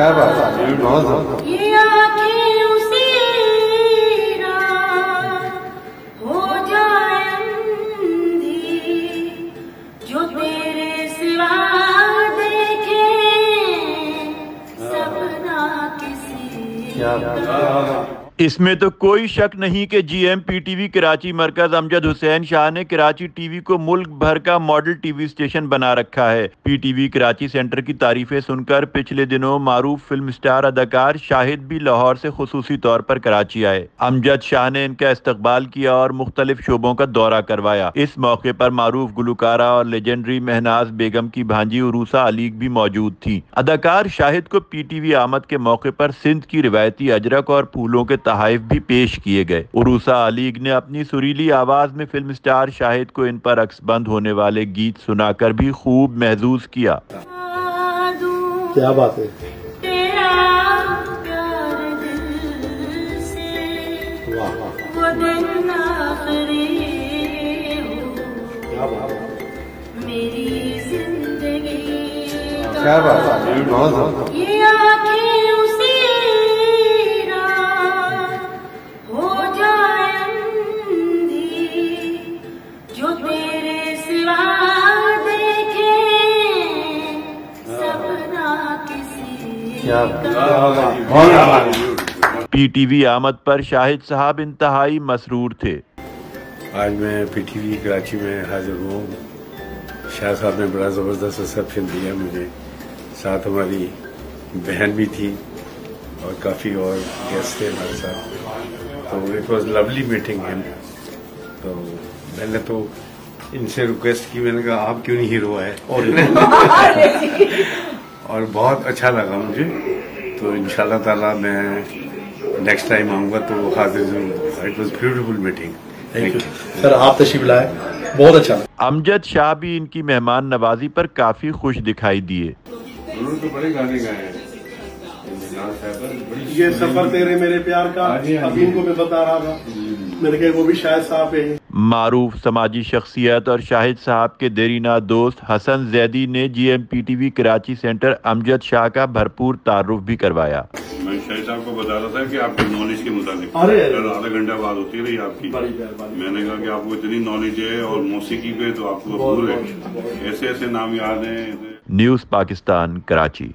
क्या बात है, बहुत ये आँखें उसी रात हो जाए अंधी, जो तेरे सिवा देखे सपना किसी। क्या इसमें तो कोई शक नहीं कि जीएम पीटीवी कराची मरकज अमजद हुसैन शाह ने कराची टीवी को मुल्क भर का मॉडल टीवी स्टेशन बना रखा है। पीटीवी कराची सेंटर की तारीफें सुनकर पिछले दिनों मारूफ फिल्म स्टार अदाकार शाहिद भी लाहौर से खुसूसी तौर पर कराची आए। अमजद शाह ने इनका इस्तकबाल किया और मुख्तलिफ शोबों का दौरा करवाया। इस मौके पर मारूफ गुलकारा और लेजेंडरी महनाज बेगम की भांजी उरूसा अलीग भी मौजूद थी। अदाकार शाहिद को पीटीवी आमद के मौके पर सिंध की रिवायती अजरक और फूलों के तहाइफ भी पेश किए गए। उरूसा अलीग ने अपनी सुरीली आवाज में फिल्म स्टार शाहिद को इन पर अक्सबंद होने वाले गीत सुनाकर भी खूब महसूस किया। क्या बात है, वाह वाह, मेरी जिंदगी क्या बात है, बहुत ये आँखें उसी रात हो जाए अंधी, जो तेरे सिवा देखे सपना किसी। क्या बहुत पीटीवी आमद पर शाहिद साहब इंतहाई मसरूर थे। आज मैं पीटीवी कराची में हाजिर हूँ। शाह साहब ने बड़ा ज़बरदस्त रिसेप्शन दिया मुझे, साथ हमारी बहन भी थी और काफ़ी और गेस्ट थे हमारे साथ। तो it was lovely meeting him. तो मैंने तो इनसे रिक्वेस्ट की, मैंने कहा आप क्यों नहीं हीरो है और बहुत अच्छा लगा मुझे। तो इंशाल्लाह ताला मैं नेक्स्ट टाइम आऊँगा तो हाजिर हूँ। It was beautiful meeting. Thank you sir, आप तशरीफ लाए, बहुत अच्छा। अमजद शाह भी इनकी मेहमान नवाजी पर काफी खुश दिखाई दिए। उन्होंने तो बड़े गाने गाए हैं। ये सफर तेरे मेरे प्यार का अभी इनको मैं बता रहा था, मैंने कहा वो भी शायद साहब है। मारूफ समाजी शख्सियत और शाहिद साहब के देरीना दोस्त हसन जैदी ने GM PTV Karachi centre Amjad Shah का भरपूर तारुफ भी करवाया। मैं शाहिद साहब को बता रहा था कि आपकी नॉलेज के मुताबिक आधा घंटा बाद होती रही आपकी। मैंने कहा कि आपको इतनी नॉलेज है और मौसीकी पे तो आपको भूल है, ऐसे ऐसे नाम याद हैं। न्यूज़ पाकिस्तान, कराची।